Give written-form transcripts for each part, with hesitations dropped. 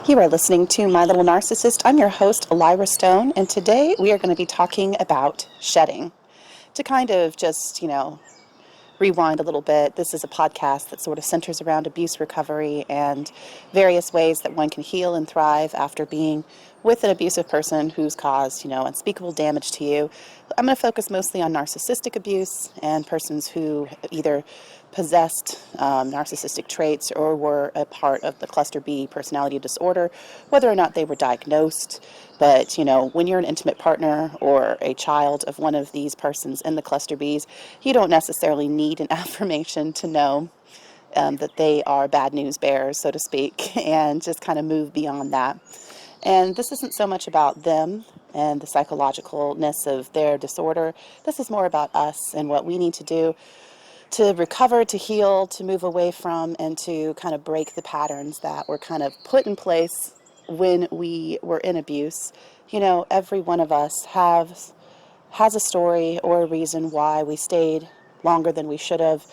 You are listening to My Little Narcissist. I'm your host, Lyra Stone, and today we are going to be talking about shedding. To kind of just, rewind a little bit, this is a podcast that sort of centers around abuse recovery and various ways that one can heal and thrive after being with an abusive person who's caused, unspeakable damage to you. I'm going to focus mostly on narcissistic abuse and persons who either possessed narcissistic traits or were a part of the cluster B personality disorder, whether or not they were diagnosed. But, when you're an intimate partner or a child of one of these persons in the cluster Bs, you don't necessarily need an affirmation to know that they are bad news bears, so to speak, and just kind of move beyond that. And this isn't so much about them and the psychologicalness of their disorder. This is more about us and what we need to do to recover, to heal, to move away from, and to kind of break the patterns that were kind of put in place when we were in abuse. Every one of us has a story or a reason why we stayed longer than we should have,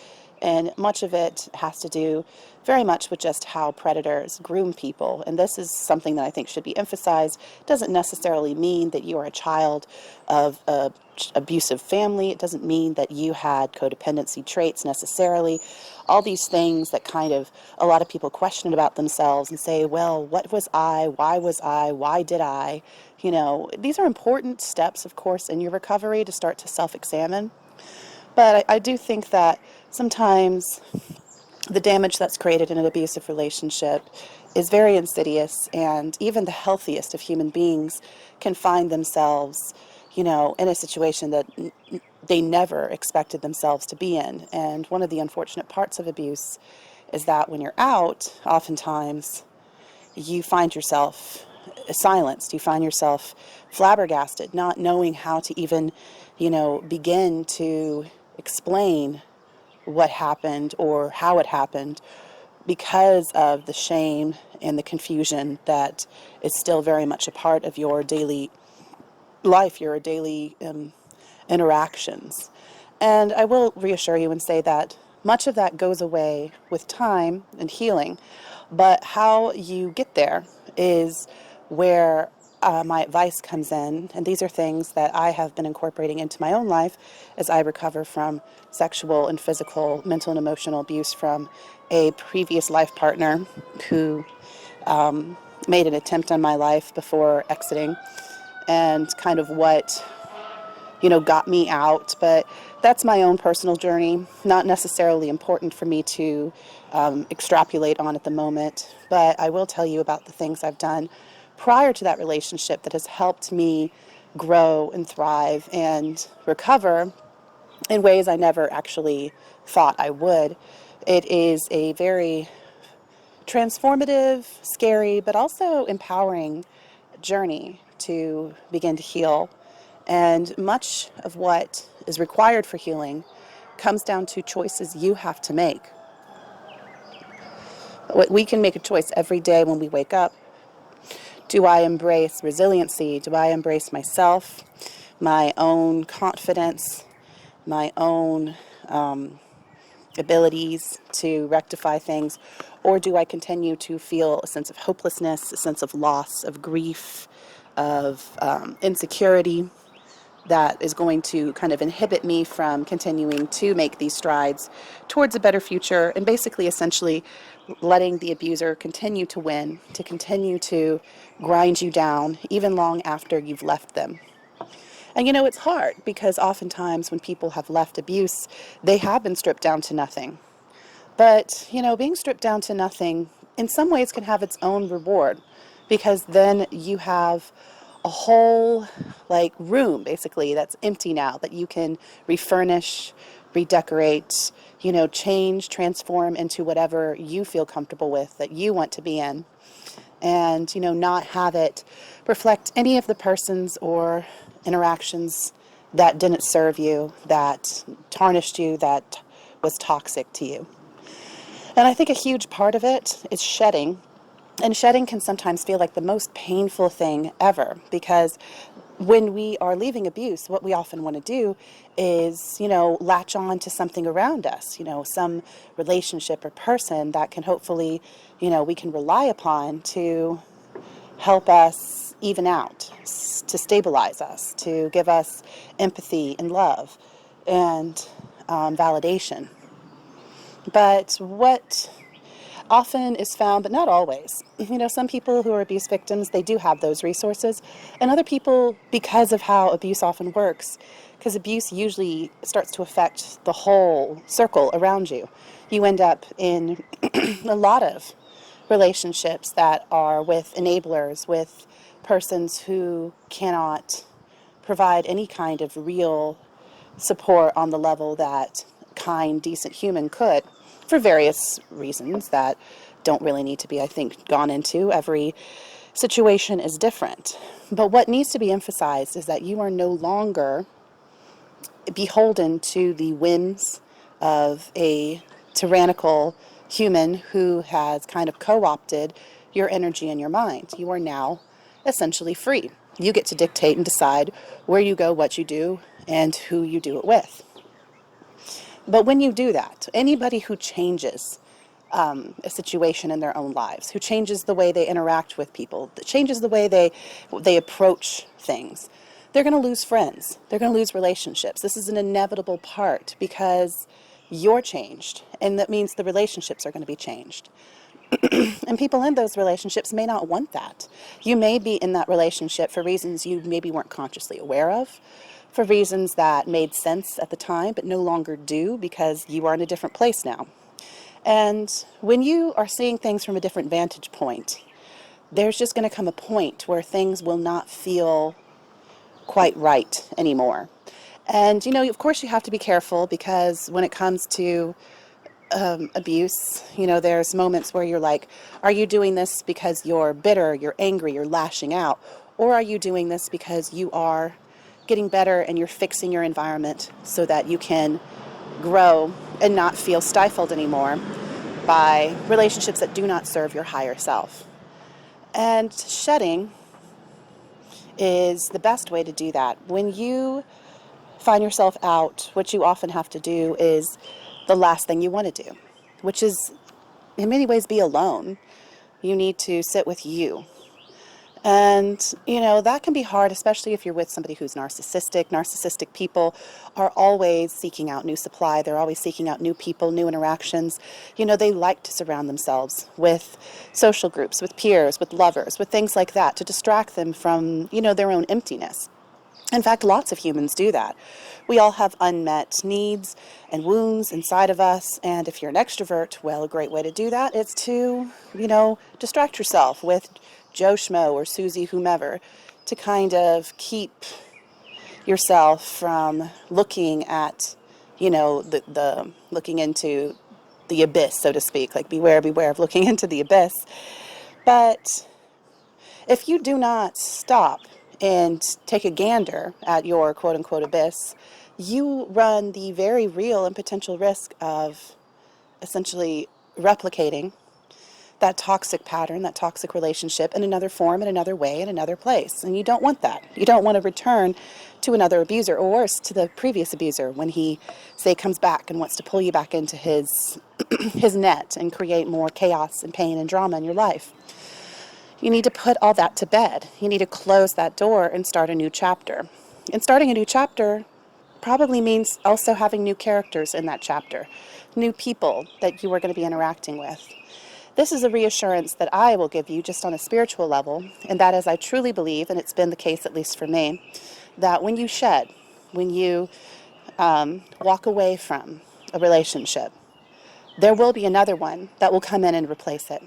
and much of it has to do very much with just how predators groom people. And this is something that I think should be emphasized. It doesn't necessarily mean that you are a child of a abusive family. It doesn't mean that you had codependency traits necessarily. All these things that kind of a lot of people question about themselves and say, well, what was I? Why was I? Why did I? These are important steps, of course, in your recovery to start to self-examine. But I do think that sometimes the damage that's created in an abusive relationship is very insidious, and even the healthiest of human beings can find themselves, in a situation that they never expected themselves to be in. And one of the unfortunate parts of abuse is that when you're out, oftentimes you find yourself silenced. You find yourself flabbergasted, not knowing how to even, begin to explain what happened or how it happened because of the shame and the confusion that is still very much a part of your daily life, your daily interactions. And I will reassure you and say that much of that goes away with time and healing, but how you get there is where my advice comes in. And these are things that I have been incorporating into my own life as I recover from sexual and physical, mental and emotional abuse from a previous life partner who made an attempt on my life before exiting, and kind of what got me out. But that's my own personal journey, not necessarily important for me to extrapolate on at the moment. But I will tell you about the things I've done prior to that relationship that has helped me grow and thrive and recover in ways I never actually thought I would. It is a very transformative, scary, but also empowering journey to begin to heal. And much of what is required for healing comes down to choices you have to make. We can make a choice every day when we wake up. Do I embrace resiliency? Do I embrace myself, my own confidence, my own abilities to rectify things? Or do I continue to feel a sense of hopelessness, a sense of loss, of grief, of insecurity that is going to kind of inhibit me from continuing to make these strides towards a better future, and basically essentially letting the abuser continue to win, to continue to grind you down even long after you've left them. And it's hard because oftentimes when people have left abuse, they have been stripped down to nothing. But, being stripped down to nothing in some ways can have its own reward, because then you have a whole room basically that's empty now that you can refurnish, redecorate, change, transform into whatever you feel comfortable with, that you want to be in. And, not have it reflect any of the persons or interactions that didn't serve you, that tarnished you, that was toxic to you. And I think a huge part of it is shedding. And shedding can sometimes feel like the most painful thing ever, because when we are leaving abuse, what we often want to do is, latch on to something around us, some relationship or person that can hopefully, we can rely upon to help us even out, to stabilize us, to give us empathy and love and validation. But what often is found, but not always, some people who are abuse victims, they do have those resources. And other people, because of how abuse often works, because abuse usually starts to affect the whole circle around you, you end up in a lot of relationships that are with enablers, with persons who cannot provide any kind of real support on the level that kind, decent human could, for various reasons that don't really need to be, I think, gone into. Every situation is different. But what needs to be emphasized is that you are no longer beholden to the whims of a tyrannical human who has kind of co-opted your energy and your mind. You are now essentially free. You get to dictate and decide where you go, what you do, and who you do it with. But when you do that, anybody who changes a situation in their own lives, who changes the way they interact with people, that changes the way they approach things, they're going to lose friends. They're going to lose relationships. This is an inevitable part because you're changed, and that means the relationships are going to be changed. And people in those relationships may not want that. You may be in that relationship for reasons you maybe weren't consciously aware of, for reasons that made sense at the time but no longer do because you are in a different place now. And when you are seeing things from a different vantage point, there's just going to come a point where things will not feel quite right anymore. And, of course you have to be careful because when it comes to abuse, there's moments where you're like, are you doing this because you're bitter, you're angry, you're lashing out? Or are you doing this because you are getting better and you're fixing your environment so that you can grow and not feel stifled anymore by relationships that do not serve your higher self? And shedding is the best way to do that. When you find yourself out, what you often have to do is the last thing you want to do, which is in many ways be alone. You need to sit with you. And, that can be hard, especially if you're with somebody who's narcissistic. Narcissistic people are always seeking out new supply. They're always seeking out new people, new interactions. They like to surround themselves with social groups, with peers, with lovers, with things like that to distract them from, their own emptiness. In fact, lots of humans do that. We all have unmet needs and wounds inside of us, and if you're an extrovert, well, a great way to do that is to, distract yourself with Joe Schmo or Susie whomever to kind of keep yourself from looking at, the looking into the abyss, so to speak, like beware of looking into the abyss. But if you do not stop and take a gander at your quote-unquote abyss, you run the very real and potential risk of essentially replicating that toxic pattern, that toxic relationship in another form, in another way, in another place. And you don't want that. You don't want to return to another abuser, or worse, to the previous abuser when he, say, comes back and wants to pull you back into his his net and create more chaos and pain and drama in your life. You need to put all that to bed. You need to close that door and start a new chapter. And starting a new chapter probably means also having new characters in that chapter, new people that you are going to be interacting with. This is a reassurance that I will give you just on a spiritual level, and that is I truly believe, and it's been the case at least for me, that when you shed, when you walk away from a relationship, there will be another one that will come in and replace it.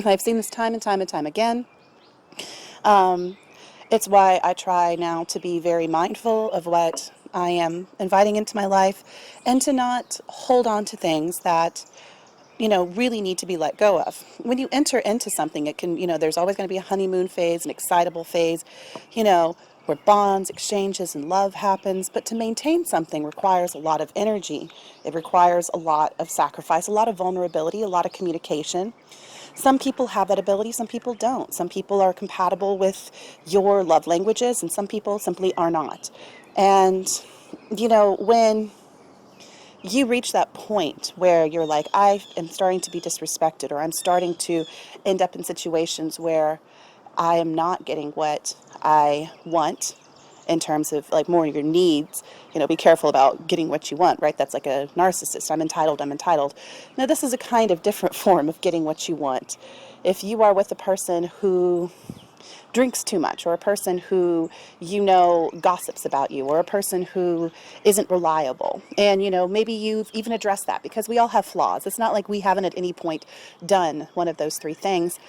I've seen this time and time and time again. It's why I try now to be very mindful of what I am inviting into my life and to not hold on to things that, really need to be let go of. When you enter into something, it can, there's always going to be a honeymoon phase, an excitable phase, where bonds, exchanges, and love happens. But to maintain something requires a lot of energy. It requires a lot of sacrifice, a lot of vulnerability, a lot of communication. Some people have that ability, some people don't. Some people are compatible with your love languages, and some people simply are not. And, when you reach that point where you're like, I am starting to be disrespected, or I'm starting to end up in situations where I am not getting what I want in terms of like more your needs, be careful about getting what you want, right? That's like a narcissist. I'm entitled, I'm entitled. No, this is a kind of different form of getting what you want. If you are with a person who drinks too much, or a person who gossips about you, or a person who isn't reliable, and maybe you've even addressed that, because we all have flaws. It's not like we haven't at any point done one of those three things.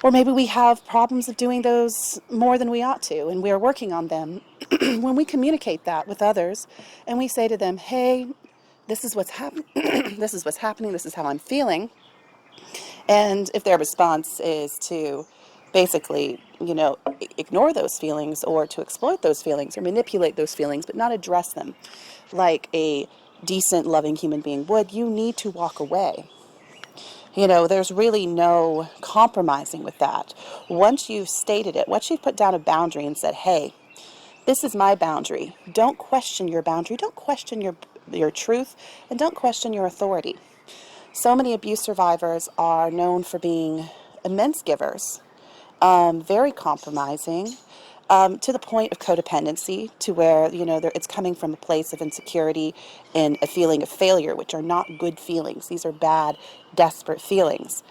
Or maybe we have problems of doing those more than we ought to, and we are working on them. When we communicate that with others and we say to them, hey, this is what's happening, this is what's happening, this is how I'm feeling. And if their response is to basically, ignore those feelings, or to exploit those feelings, or manipulate those feelings, but not address them like a decent, loving human being would, you need to walk away. There's really no compromising with that. Once you've stated it, once you've put down a boundary and said, hey, this is my boundary, don't question your boundary, don't question your truth, and don't question your authority. So many abuse survivors are known for being immense givers, very compromising, to the point of codependency, to where, it's coming from a place of insecurity and a feeling of failure, which are not good feelings. These are bad, desperate feelings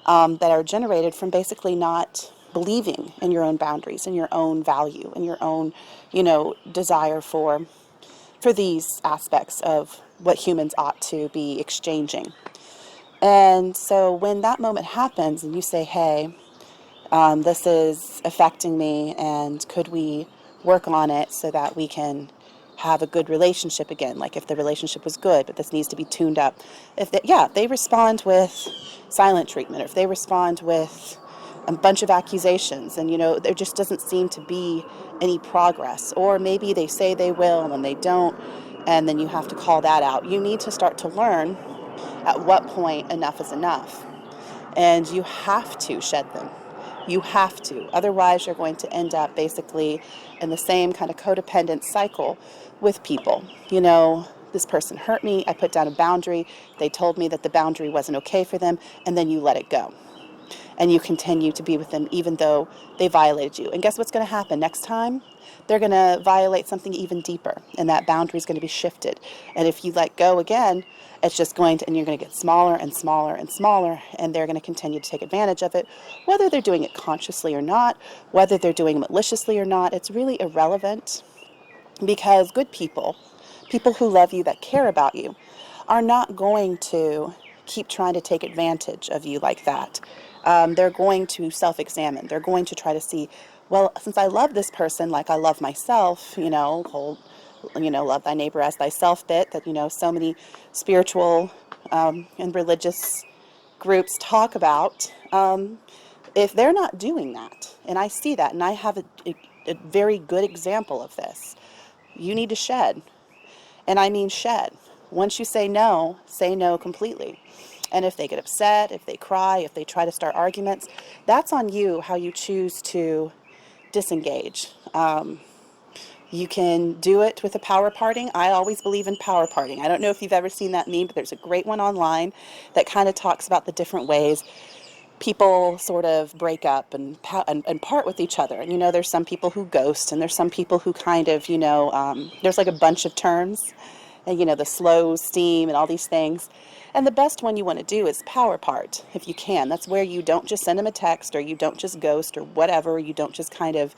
that are generated from basically not believing in your own boundaries and your own value and your own, desire for these aspects of what humans ought to be exchanging. And so when that moment happens and you say, hey, this is affecting me, and could we work on it so that we can have a good relationship again? Like if the relationship was good, but this needs to be tuned up. If they respond with silent treatment, or if they respond with a bunch of accusations, and there just doesn't seem to be any progress, or maybe they say they will and they don't, and then you have to call that out. You need to start to learn at what point enough is enough. And you have to shed them. You have to. Otherwise, you're going to end up basically in the same kind of codependent cycle with people. This person hurt me. I put down a boundary. They told me that the boundary wasn't okay for them. And then you let it go. And you continue to be with them even though they violated you. And guess what's going to happen next time? They're going to violate something even deeper, and that boundary is going to be shifted. And if you let go again, it's just going to, and you're going to get smaller and smaller and smaller, and they're going to continue to take advantage of it, whether they're doing it consciously or not, whether they're doing it maliciously or not. It's really irrelevant, because good people who love you, that care about you, are not going to keep trying to take advantage of you like that. They're going to self-examine. They're going to try to see, well, since I love this person like I love myself, whole, love thy neighbor as thyself bit, that, so many spiritual and religious groups talk about. If they're not doing that, and I see that, and I have a very good example of this, you need to shed. And I mean shed. Once you say no completely. And if they get upset, if they cry, if they try to start arguments, that's on you, how you choose to disengage. You can do it with a power parting. I always believe in power parting. I don't know if you've ever seen that meme, but there's a great one online that kind of talks about the different ways people sort of break up and part with each other. And, there's some people who ghost, and there's some people who kind of, there's like a bunch of terms, and, the slow steam and all these things. And the best one you want to do is power part, if you can. That's where you don't just send them a text, or you don't just ghost, or whatever. You don't just kind of,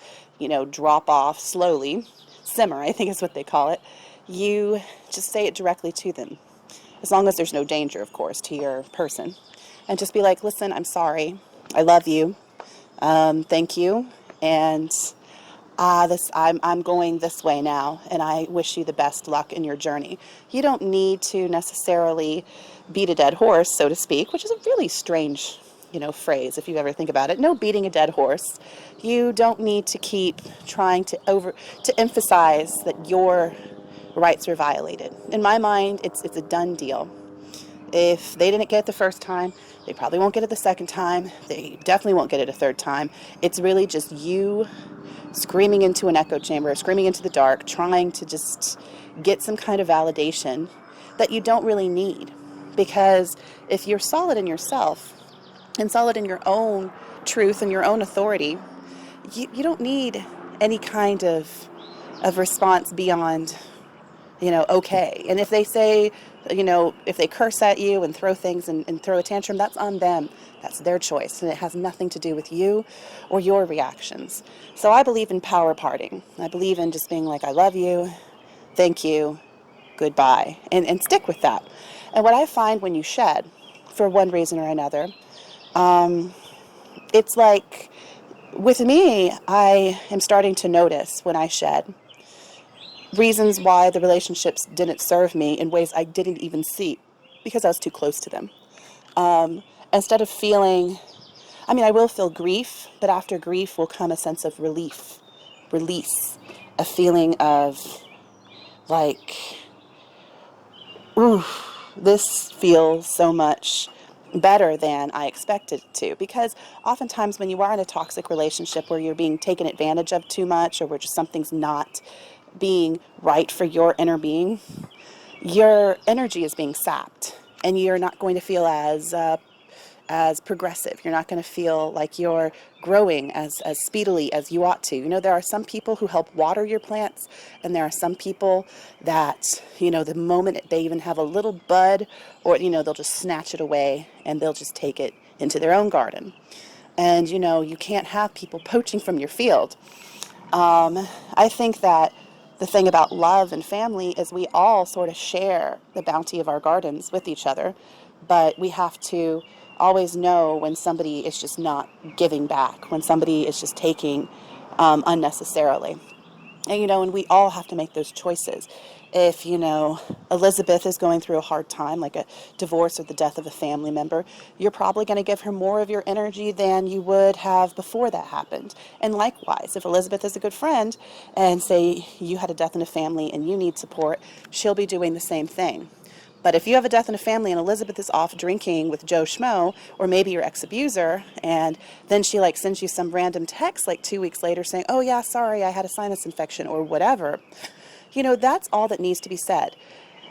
drop off slowly. Simmer, I think is what they call it. You just say it directly to them, as long as there's no danger, of course, to your person. And just be like, listen, I'm sorry. I love you. Thank you. And I'm going this way now, and I wish you the best luck in your journey. You don't need to necessarily beat a dead horse, so to speak, which is a really strange, phrase if you ever think about it. No beating a dead horse. You don't need to keep trying to emphasize that your rights were violated. In my mind, it's a done deal. If they didn't get it the first time, they probably won't get it the second time. They definitely won't get it a third time. It's really just you screaming into an echo chamber, screaming into the dark, trying to just get some kind of validation that you don't really need. Because if you're solid in yourself, and solid in your own truth and your own authority, you don't need any kind of response beyond, okay. And if they say, if they curse at you and throw things and throw a tantrum, that's on them. That's their choice. And it has nothing to do with you or your reactions. So I believe in power parting. I believe in just being like, I love you, thank you, goodbye, and stick with that. And what I find when you shed, for one reason or another, it's like, with me, I am starting to notice when I shed reasons why the relationships didn't serve me in ways I didn't even see because I was too close to them. Instead of feeling, I will feel grief, but after grief will come a sense of relief, release, a feeling of like, ooh, this feels so much better than I expected it to. Because oftentimes when you are in a toxic relationship where you're being taken advantage of too much, or where just something's not being right for your inner being, your energy is being sapped, and you're not going to feel as progressive. You're not going to feel like you're growing as speedily as you ought to. There are some people who help water your plants, and there are some people that, the moment they even have a little bud, or, they'll just snatch it away and they'll just take it into their own garden. And, you can't have people poaching from your field. I think that the thing about love and family is we all sort of share the bounty of our gardens with each other, but we have to always know when somebody is just not giving back, when somebody is just taking unnecessarily. And we all have to make those choices. If, Elizabeth is going through a hard time, like a divorce or the death of a family member, you're probably going to give her more of your energy than you would have before that happened. And likewise, if Elizabeth is a good friend and say you had a death in a family and you need support, she'll be doing the same thing. But if you have a death in a family and Elizabeth is off drinking with Joe Schmo, or maybe your ex-abuser, and then she sends you some random text 2 weeks later saying, oh yeah, sorry, I had a sinus infection or whatever, that's all that needs to be said.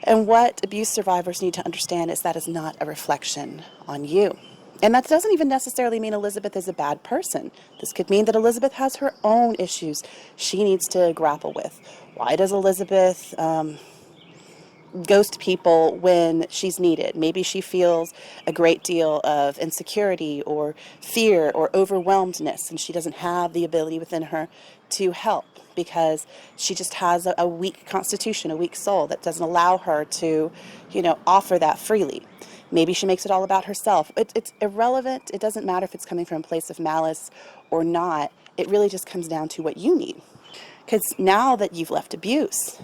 And what abuse survivors need to understand is that is not a reflection on you. And that doesn't even necessarily mean Elizabeth is a bad person. This could mean that Elizabeth has her own issues she needs to grapple with. Why does Elizabeth ghost people when she's needed? Maybe she feels a great deal of insecurity or fear or overwhelmedness, and she doesn't have the ability within her to help because she just has a weak constitution, a weak soul that doesn't allow her to, offer that freely. Maybe she makes it all about herself. It's irrelevant. It doesn't matter if it's coming from a place of malice or not. It really just comes down to what you need. Because now that you've left abuse,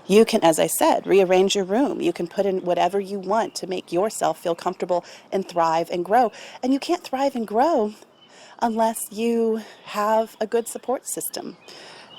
you can, as I said, rearrange your room. You can put in whatever you want to make yourself feel comfortable and thrive and grow. And you can't thrive and grow unless you have a good support system.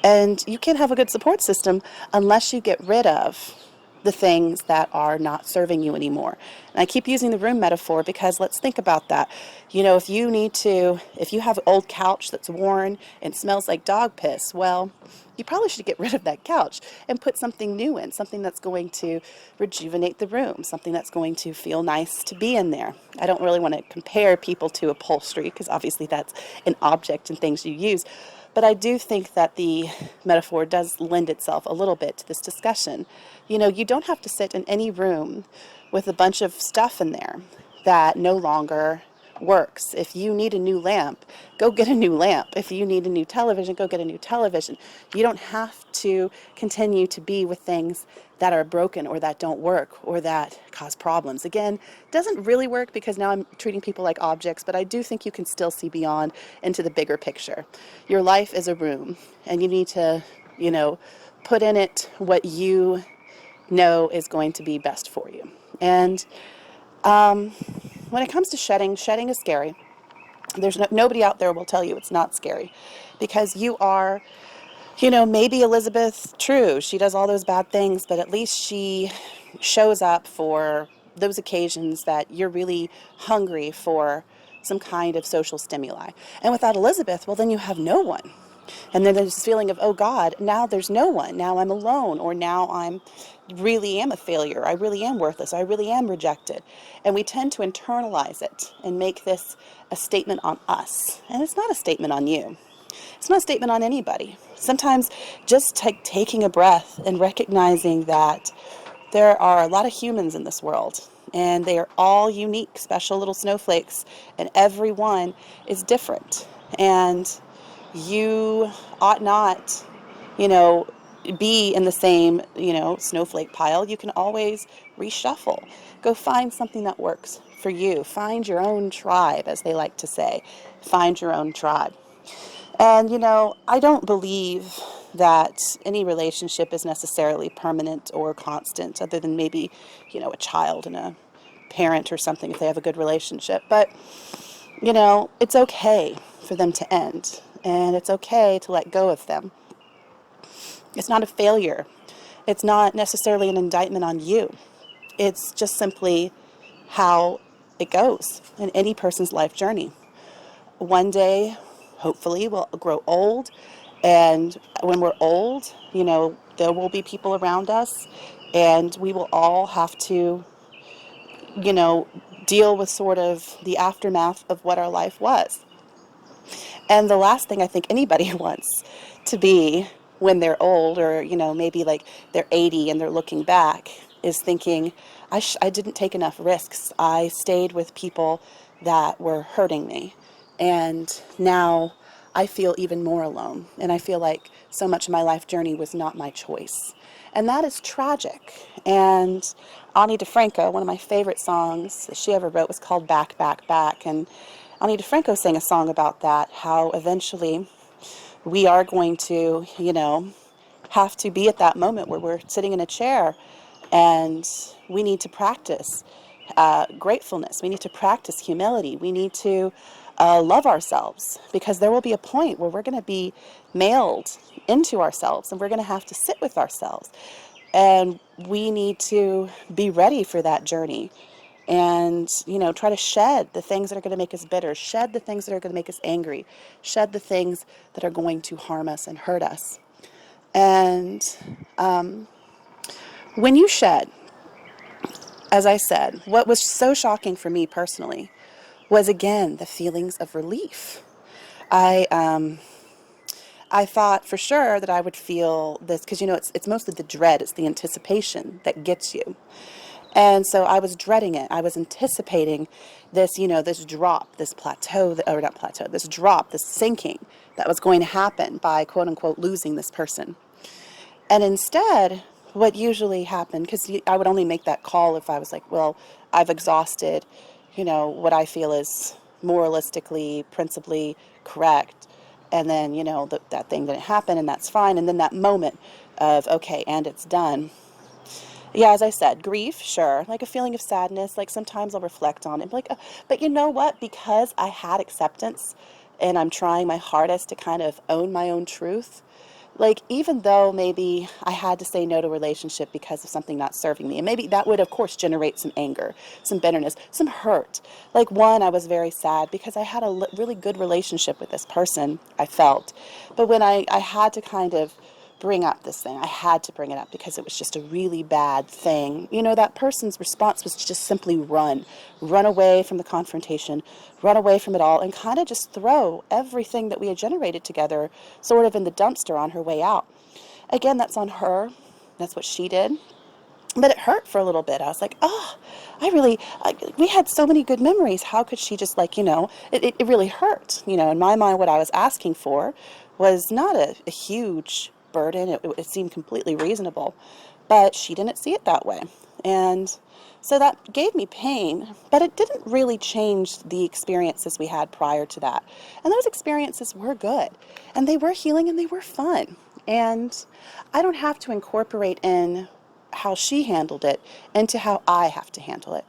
And you can't have a good support system unless you get rid of the things that are not serving you anymore. And I keep using the room metaphor because let's think about that. If you have an old couch that's worn and smells like dog piss, well, you probably should get rid of that couch and put something new in, something that's going to rejuvenate the room, something that's going to feel nice to be in there. I don't really want to compare people to upholstery because obviously that's an object and things you use. But I do think that the metaphor does lend itself a little bit to this discussion. You don't have to sit in any room with a bunch of stuff in there that no longer works. If you need a new lamp, go get a new lamp. If you need a new television, go get a new television. You don't have to continue to be with things that are broken or that don't work or that cause problems. Again, it doesn't really work because now I'm treating people like objects, but I do think you can still see beyond into the bigger picture. Your life is a room, and you need to, put in it what you know is going to be best for you. And when it comes to shedding is scary. There's nobody out there will tell you it's not scary because you are, maybe Elizabeth, true, she does all those bad things, but at least she shows up for those occasions that you're really hungry for some kind of social stimuli. And without Elizabeth, well, then you have no one. And then there's this feeling of, oh God, now there's no one. Now I'm alone, or now I'm really am a failure. I really am worthless. I really am rejected. And we tend to internalize it and make this a statement on us. And it's not a statement on you. It's not a statement on anybody. Sometimes just taking a breath and recognizing that there are a lot of humans in this world, and they are all unique, special little snowflakes, and every one is different. And you ought not, you know, be in the same, snowflake pile. You can always reshuffle. Go find something that works for you. Find your own tribe, as they like to say. Find your own tribe. And, I don't believe that any relationship is necessarily permanent or constant, other than maybe, a child and a parent or something if they have a good relationship. But, it's okay for them to end. And it's okay to let go of them. It's not a failure. It's not necessarily an indictment on you. It's just simply how it goes in any person's life journey. One day, hopefully, we'll grow old. And when we're old, there will be people around us. And we will all have to, deal with sort of the aftermath of what our life was. And the last thing I think anybody wants to be when they're old, or, maybe like they're 80 and they're looking back, is thinking, I didn't take enough risks. I stayed with people that were hurting me. And now I feel even more alone. And I feel like so much of my life journey was not my choice. And that is tragic. And Ani DeFranco, one of my favorite songs that she ever wrote, was called Back, Back, Back. And Ani DeFranco sang a song about that, how eventually we are going to, have to be at that moment where we're sitting in a chair, and we need to practice gratefulness. We need to practice humility. We need to love ourselves, because there will be a point where we're going to be mailed into ourselves, and we're going to have to sit with ourselves. And we need to be ready for that journey. And, try to shed the things that are going to make us bitter, shed the things that are going to make us angry, shed the things that are going to harm us and hurt us. And when you shed, as I said, what was so shocking for me personally was, again, the feelings of relief. I thought for sure that I would feel this, because, it's mostly the dread, it's the anticipation that gets you. And so I was dreading it. I was anticipating this, this drop, this plateau, or not plateau, this drop, this sinking that was going to happen by, quote unquote, losing this person. And instead, what usually happened, because I would only make that call if I was like, well, I've exhausted, what I feel is moralistically, principally correct. And then, that thing didn't happen, and that's fine. And then that moment of, okay, and it's done. Yeah, as I said, grief, sure, like a feeling of sadness, like sometimes I'll reflect on it, and be like, but you know what, because I had acceptance, and I'm trying my hardest to kind of own my own truth, like, even though maybe I had to say no to a relationship because of something not serving me, and maybe that would, of course, generate some anger, some bitterness, some hurt. Like, one, I was very sad because I had a really good relationship with this person, I felt, but when I had to kind of bring up this thing. I had to bring it up because it was just a really bad thing. That person's response was just simply run away from the confrontation, run away from it all, and kind of just throw everything that we had generated together sort of in the dumpster on her way out. Again, that's on her. That's what she did. But it hurt for a little bit. I was like, we had so many good memories. How could she just it really hurt. In my mind, what I was asking for was not a huge burden. It seemed completely reasonable, but she didn't see it that way. And so that gave me pain, but it didn't really change the experiences we had prior to that. And those experiences were good, and they were healing, and they were fun. And I don't have to incorporate in how she handled it into how I have to handle it.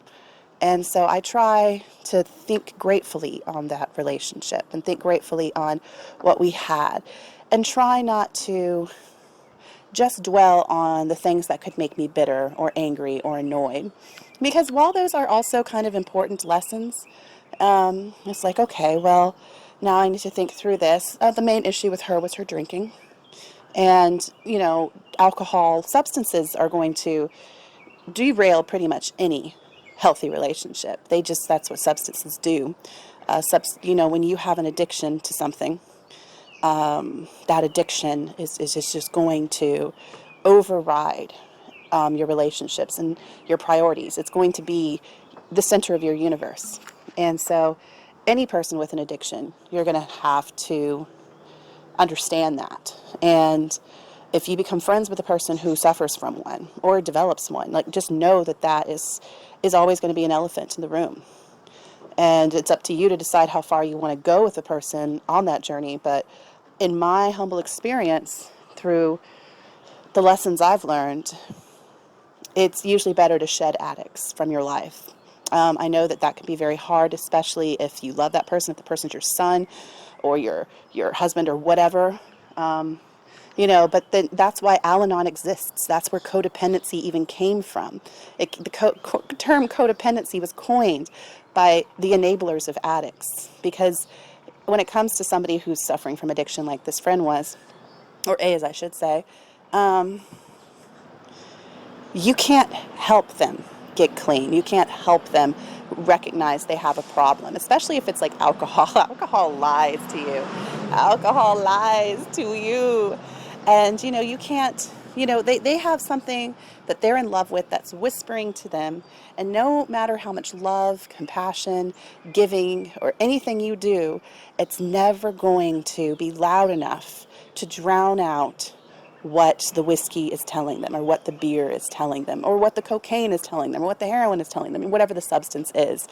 And so I try to think gratefully on that relationship and think gratefully on what we had, and try not to just dwell on the things that could make me bitter or angry or annoyed. Because while those are also kind of important lessons, it's like, okay, well, Now I need to think through this. The main issue with her was her drinking. And, alcohol, substances are going to derail pretty much any healthy relationship. That's what substances do. When you have an addiction to something, that addiction is just going to override your relationships and your priorities. It's going to be the center of your universe. And so any person with an addiction, you're going to have to understand that. And if you become friends with a person who suffers from one or develops one, like, just know that is always going to be an elephant in the room. And it's up to you to decide how far you want to go with a person on that journey. But in my humble experience, through the lessons I've learned, it's usually better to shed addicts from your life. I know that can be very hard, especially if you love that person, if the person's your son or your husband or whatever. But then that's why Al-Anon exists. That's where codependency even came from. The term codependency was coined by the enablers of addicts, because when it comes to somebody who's suffering from addiction like this friend was, or is, I should say, you can't help them get clean. You can't help them recognize they have a problem, especially if it's like alcohol. Alcohol lies to you. Alcohol lies to you. And, you can't, they have something that they're in love with that's whispering to them. And no matter how much love, compassion, giving, or anything you do, it's never going to be loud enough to drown out what the whiskey is telling them, or what the beer is telling them, or what the cocaine is telling them, or what the heroin is telling them, whatever the substance is.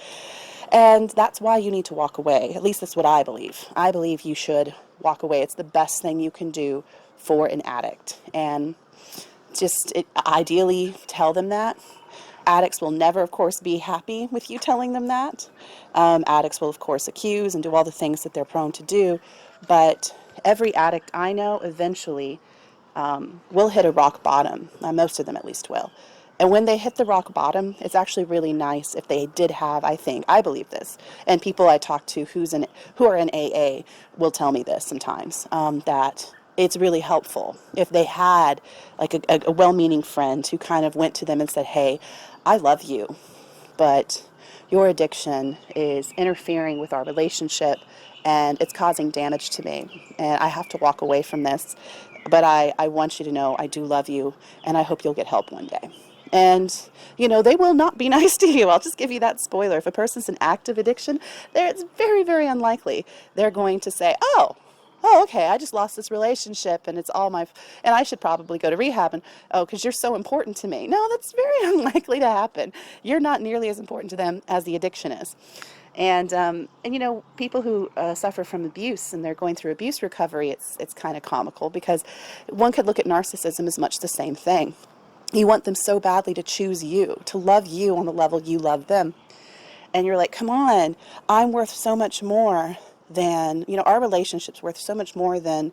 And that's why you need to walk away. At least that's what I believe. I believe you should walk away. It's the best thing you can do for an addict. And ideally tell them that. Addicts will never, of course, be happy with you telling them that. Addicts will, of course, accuse and do all the things that they're prone to do. But every addict I know eventually will hit a rock bottom. Most of them at least will. And when they hit the rock bottom, it's actually really nice if they did have, I believe this, and people I talk to who are in AA will tell me this sometimes, that it's really helpful if they had like a well-meaning friend who kind of went to them and said, hey, I love you, but your addiction is interfering with our relationship and it's causing damage to me, and I have to walk away from this. But I want you to know I do love you, and I hope you'll get help one day. And, they will not be nice to you. I'll just give you that spoiler. If a person's in active addiction, it's very, very unlikely they're going to say, oh, okay, I just lost this relationship, and it's all and I should probably go to rehab, and, because you're so important to me. No, that's very unlikely to happen. You're not nearly as important to them as the addiction is. And people who suffer from abuse and they're going through abuse recovery, it's kind of comical, because one could look at narcissism as much the same thing. You want them so badly to choose you, to love you on the level you love them. And you're like, come on, I'm worth so much more than, our relationship's worth so much more than,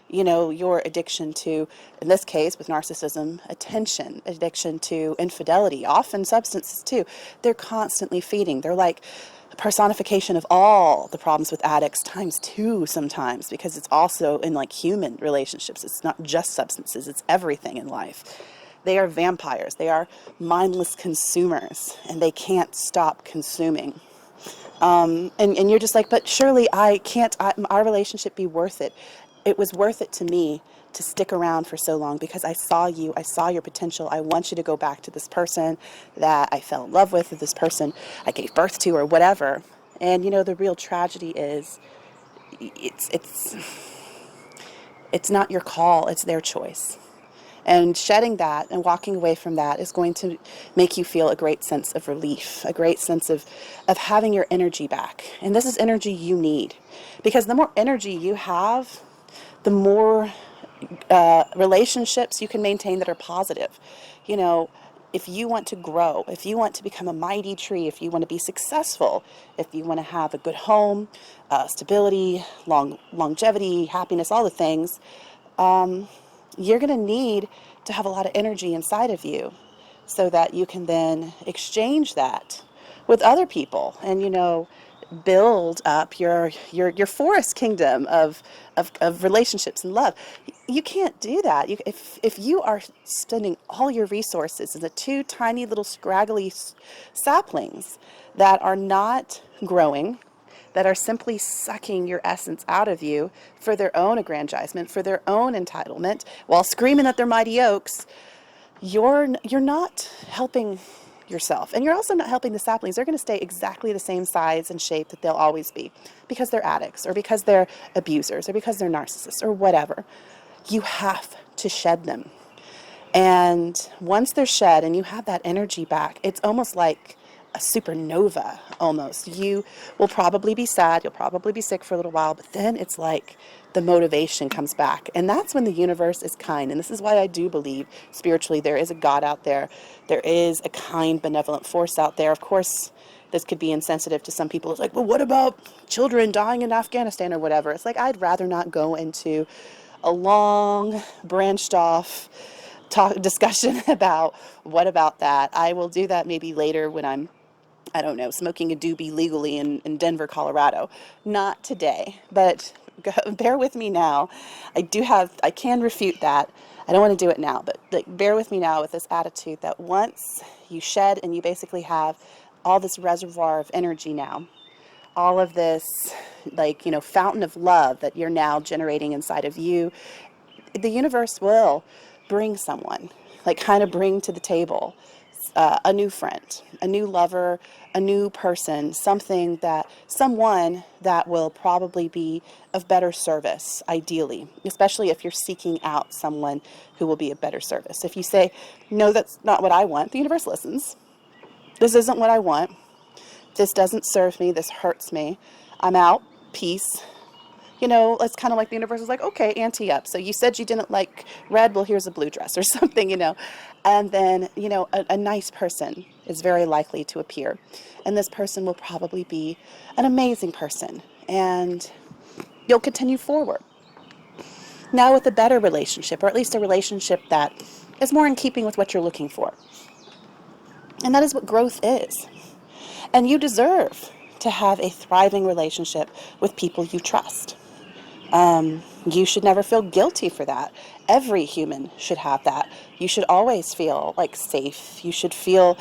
your addiction to, in this case with narcissism, attention, addiction to infidelity, often substances too. They're constantly feeding. They're like a personification of all the problems with addicts times 2 sometimes, because it's also in like human relationships. It's not just substances, it's everything in life. They are vampires. They are mindless consumers, and they can't stop consuming. And you're just like, but surely our relationship be worth it. It was worth it to me to stick around for so long because I saw you, I saw your potential. I want you to go back to this person that I fell in love with, or this person I gave birth to, or whatever. And the real tragedy is it's not your call, it's their choice. And shedding that and walking away from that is going to make you feel a great sense of relief, a great sense of having your energy back. And this is energy you need, because the more energy you have, the more relationships you can maintain that are positive. If you want to grow, if you want to become a mighty tree, if you want to be successful, if you want to have a good home, stability, longevity, happiness, all the things, you're going to need to have a lot of energy inside of you so that you can then exchange that with other people. And, build up your forest kingdom of relationships and love. You can't do that. If you are spending all your resources in the two tiny little scraggly saplings that are not growing, that are simply sucking your essence out of you for their own aggrandizement, for their own entitlement, while screaming that they're mighty oaks, you're not helping yourself. And you're also not helping the saplings. They're going to stay exactly the same size and shape that they'll always be because they're addicts or because they're abusers or because they're narcissists or whatever. You have to shed them. And once they're shed and you have that energy back, it's almost like a supernova almost. You will probably be sad, you'll probably be sick for a little while, but then it's like the motivation comes back. And that's when the universe is kind. And this is why I do believe spiritually there is a God out there. There is a kind, benevolent force out there. Of course, this could be insensitive to some people. It's like, well, what about children dying in Afghanistan or whatever? It's like, I'd rather not go into a long, branched off discussion about what about that. I will do that maybe later when I'm, I don't know, smoking a doobie legally in Denver, Colorado. Not today, but bear with me now. I can refute that. I don't want to do it now, but bear with me now with this attitude that once you shed and you basically have all this reservoir of energy now, all of this, fountain of love that you're now generating inside of you, the universe will bring someone, kind of bring to the table a new friend, a new lover, a new person, someone that will probably be of better service, ideally, especially if you're seeking out someone who will be of better service. If you say, no, that's not what I want, the universe listens. This isn't what I want. This doesn't serve me. This hurts me. I'm out. Peace. It's kind of like the universe is like, okay, ante up. So you said you didn't like red. Well, here's a blue dress or something, And then, a nice person is very likely to appear. And this person will probably be an amazing person. And you'll continue forward. Now with a better relationship, or at least a relationship that is more in keeping with what you're looking for. And that is what growth is. And you deserve to have a thriving relationship with people you trust. You should never feel guilty for that. Every human should have that. You should always feel safe. You should feel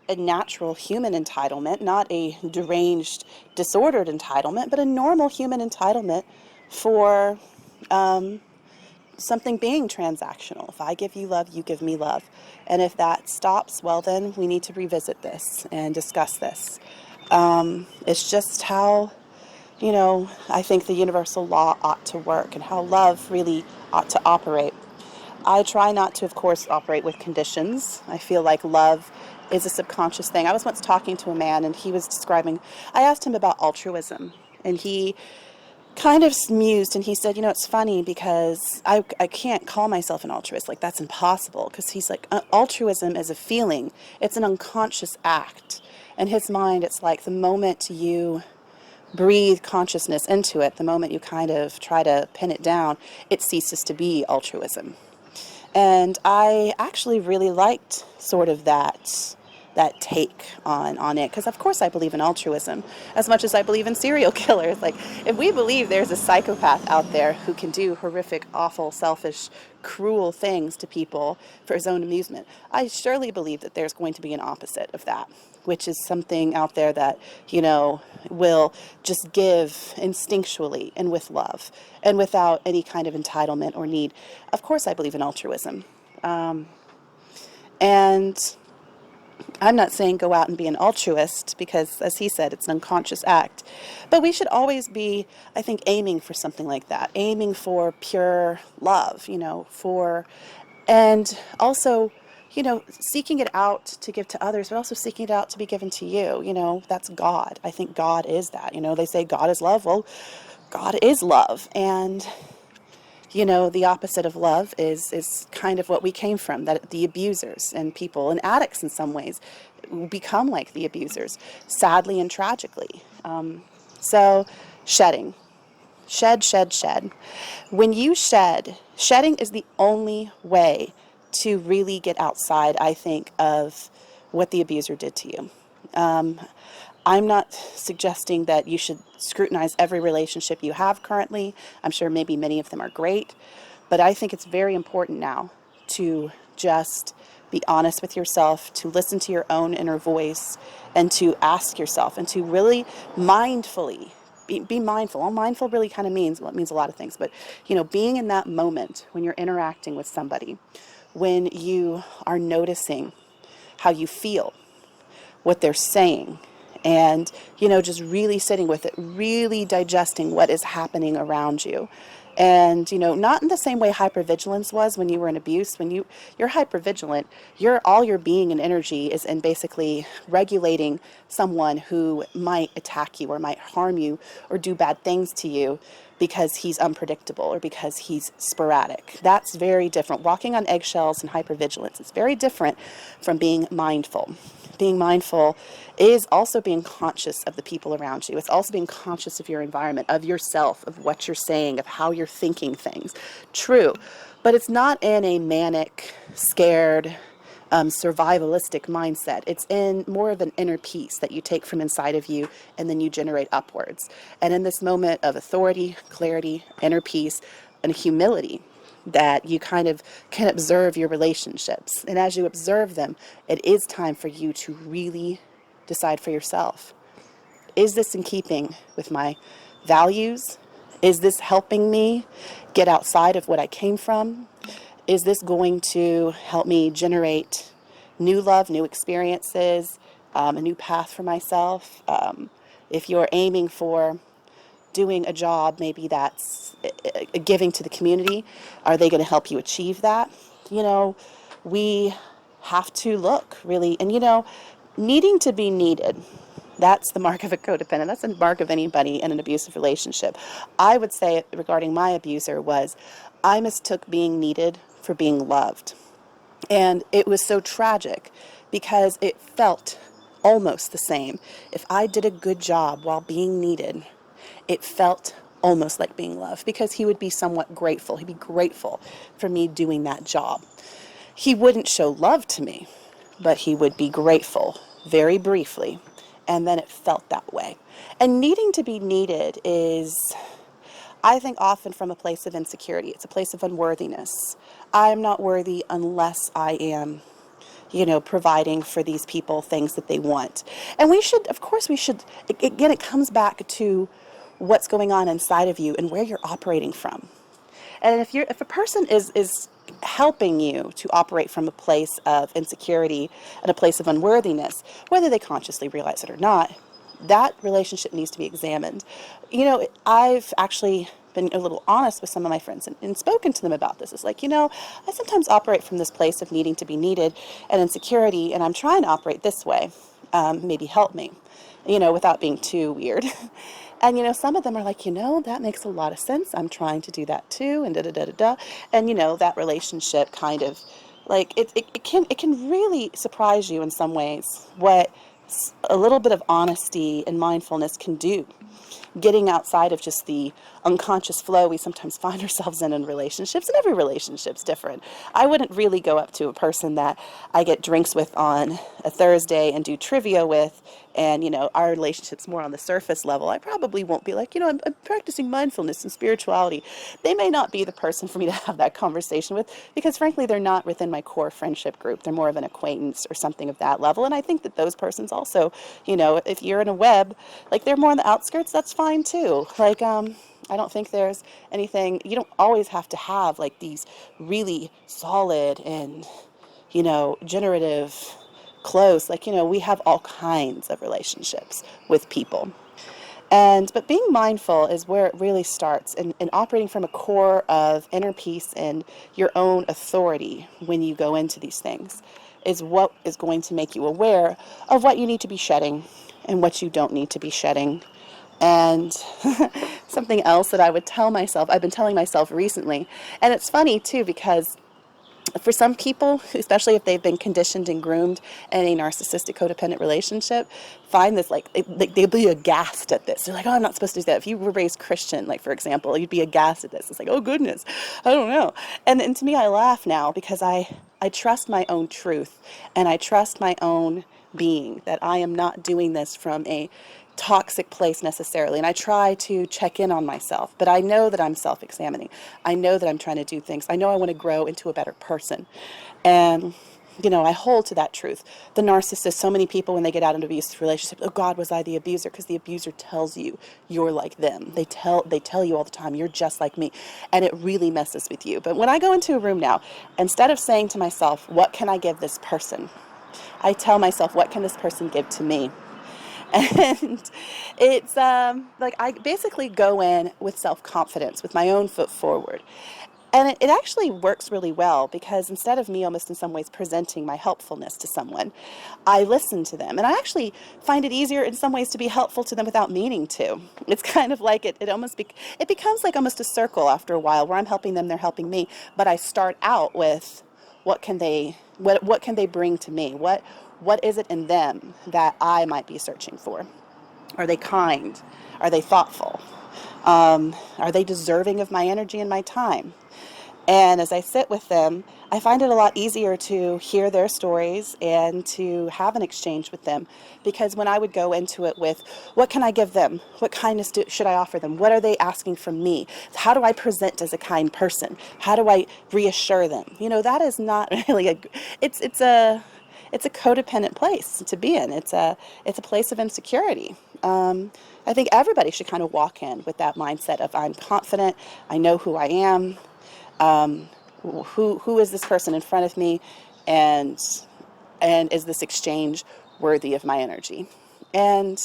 a natural human entitlement, not a deranged, disordered entitlement, but a normal human entitlement for something being transactional. If I give you love, you give me love. And if that stops, well, then we need to revisit this and discuss this. It's just how, I think the universal law ought to work and how love really ought to operate. I try not to, of course, operate with conditions. I feel like love is a subconscious thing. I was once talking to a man and he was describing, I asked him about altruism, and he kind of mused and he said, it's funny because I can't call myself an altruist. That's impossible. Because he's like, altruism is a feeling. It's an unconscious act. In his mind, it's like the moment you breathe consciousness into it, the moment you kind of try to pin it down, it ceases to be altruism. And I actually really liked sort of that take on it, because of course I believe in altruism as much as I believe in serial killers. If we believe there's a psychopath out there who can do horrific, awful, selfish, cruel things to people for his own amusement, I surely believe that there's going to be an opposite of that, which is something out there that, will just give instinctually and with love and without any kind of entitlement or need. Of course I believe in altruism. And I'm not saying go out and be an altruist because, as he said, it's an unconscious act. But we should always be, I think, aiming for something like that, aiming for pure love, and also, seeking it out to give to others, but also seeking it out to be given to you. That's God. I think God is that. They say God is love. Well, God is love. And the opposite of love is kind of what we came from, that the abusers and people and addicts in some ways become like the abusers, sadly and tragically. So shedding. Shed. When you shedding is the only way to really get outside, I think, of what the abuser did to you. I'm not suggesting that you should scrutinize every relationship you have currently. I'm sure maybe many of them are great, but I think it's very important now to just be honest with yourself, to listen to your own inner voice, and to ask yourself, and to really mindfully be mindful. Well, mindful really kind of means, well, it means a lot of things, but being in that moment when you're interacting with somebody, when you are noticing how you feel, what they're saying, and just really sitting with it, really digesting what is happening around you. And not in the same way hypervigilance was when you were in abuse. When you're hypervigilant, all your being and energy is in basically regulating someone who might attack you or might harm you or do bad things to you because he's unpredictable or because he's sporadic. That's very different. Walking on eggshells and hypervigilance is very different from being mindful. Being mindful is also being conscious of the people around you. It's also being conscious of your environment, of yourself, of what you're saying, of how you're thinking things. True, but it's not in a manic, scared, survivalistic mindset. It's in more of an inner peace that you take from inside of you and then you generate upwards. And in this moment of authority, clarity, inner peace, and humility, that you kind of can observe your relationships. And as you observe them, it is time for you to really decide for yourself. Is this in keeping with my values? Is this helping me get outside of what I came from? Is this going to help me generate new love, new experiences, a new path for myself? If you're aiming for doing a job, maybe that's giving to the community. Are they going to help you achieve that? We have to look really, and needing to be needed. That's the mark of a codependent. That's the mark of anybody in an abusive relationship. I would say regarding my abuser was I mistook being needed for being loved. And it was so tragic because it felt almost the same. If I did a good job while being needed, it felt almost like being loved because he would be somewhat grateful. He'd be grateful for me doing that job. He wouldn't show love to me, but he would be grateful very briefly. And then it felt that way. And needing to be needed is, I think, often from a place of insecurity. It's a place of unworthiness. I am not worthy unless I am providing for these people things that they want. And we should, again, it comes back to what's going on inside of you and where you're operating from. And if a person is helping you to operate from a place of insecurity and a place of unworthiness, whether they consciously realize it or not, that relationship needs to be examined. I've actually been a little honest with some of my friends and spoken to them about this. It's like, I sometimes operate from this place of needing to be needed and insecurity, and I'm trying to operate this way. Maybe help me, without being too weird. And, some of them are like, that makes a lot of sense. I'm trying to do that too, and da-da-da-da-da. And, that relationship kind of, like, it can really surprise you in some ways what a little bit of honesty and mindfulness can do. Getting outside of just the unconscious flow we sometimes find ourselves in relationships, and every relationship's different. I wouldn't really go up to a person that I get drinks with on a Thursday and do trivia with, and our relationship's more on the surface level. I probably won't be like, I'm practicing mindfulness and spirituality. They may not be the person for me to have that conversation with, because frankly they're not within my core friendship group. They're more of an acquaintance or something of that level. And I think that those persons also, if you're in a web, like, they're more on the outskirts, that's fine too. Like, I don't think there's anything, you don't always have to have like these really solid and, generative, close, like, we have all kinds of relationships with people. But being mindful is where it really starts, and operating from a core of inner peace and your own authority when you go into these things is what is going to make you aware of what you need to be shedding and what you don't need to be shedding. And something else that I would tell myself, I've been telling myself recently, and it's funny too, because for some people, especially if they've been conditioned and groomed in a narcissistic codependent relationship, find this they'll be aghast at this. They're like, oh, I'm not supposed to do that. If you were raised Christian, like, for example, you'd be aghast at this. It's like, oh goodness, I don't know. And to me, I laugh now because I trust my own truth, and I trust my own being, that I am not doing this from a toxic place necessarily. And I try to check in on myself, but I know that I'm self-examining. I know that I'm trying to do things. I know I want to grow into a better person. And I hold to that truth. The narcissist, so many people when they get out of abusive relationships, oh God, was I the abuser? Because the abuser tells you you're like them. They tell you all the time, you're just like me. And it really messes with you. But when I go into a room now, instead of saying to myself, what can I give this person? I tell myself, what can this person give to me? And it's like I basically go in with self-confidence, with my own foot forward. And it actually works really well, because instead of me almost in some ways presenting my helpfulness to someone, I listen to them. And I actually find it easier in some ways to be helpful to them without meaning to. It's kind of like it becomes like almost a circle after a while, where I'm helping them, they're helping me. But I start out with what can they bring to me? What is it in them that I might be searching for? Are they kind? Are they thoughtful? Are they deserving of my energy and my time? And as I sit with them, I find it a lot easier to hear their stories and to have an exchange with them. Because when I would go into it with, what can I give them? What kindness should I offer them? What are they asking from me? How do I present as a kind person? How do I reassure them? That is not really it's a codependent place to be in. It's a place of insecurity. I think everybody should kind of walk in with that mindset of, I'm confident, I know who I am. Who is this person in front of me, and is this exchange worthy of my energy? And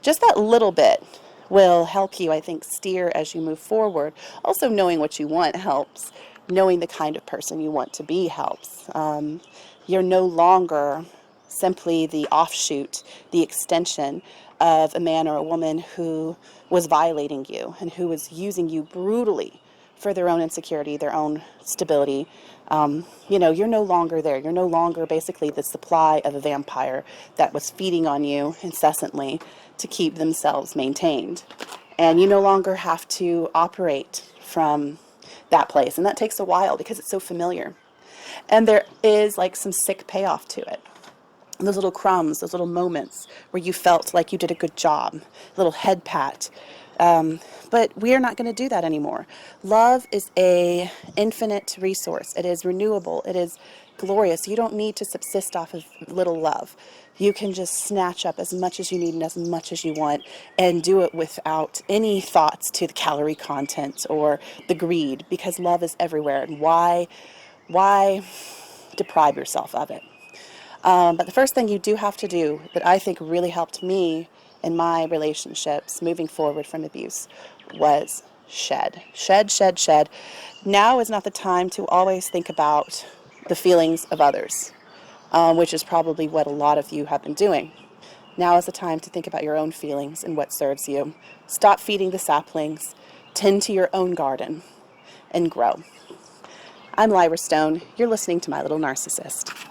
just that little bit will help you, I think, steer as you move forward. Also, knowing what you want helps. Knowing the kind of person you want to be helps. You're no longer simply the offshoot, the extension of a man or a woman who was violating you and who was using you brutally for their own insecurity, their own stability. You're no longer there. You're no longer basically the supply of a vampire that was feeding on you incessantly to keep themselves maintained. And you no longer have to operate from that place. And that takes a while because it's so familiar. And there is like some sick payoff to it. Those little crumbs, those little moments where you felt like you did a good job, a little head pat. But we are not going to do that anymore. Love is a infinite resource. It is renewable. It is glorious. You don't need to subsist off of little love. You can just snatch up as much as you need and as much as you want, and do it without any thoughts to the calorie content or the greed, because love is everywhere. And why deprive yourself of it? But the first thing you do have to do, that I think really helped me in my relationships moving forward from abuse, was shed. Now is not the time to always think about the feelings of others, which is probably what a lot of you have been doing. Now is the time to think about your own feelings and what serves you. Stop feeding the saplings, tend to your own garden, and grow. I'm Lyra Stone. You're listening to My Little Narcissist.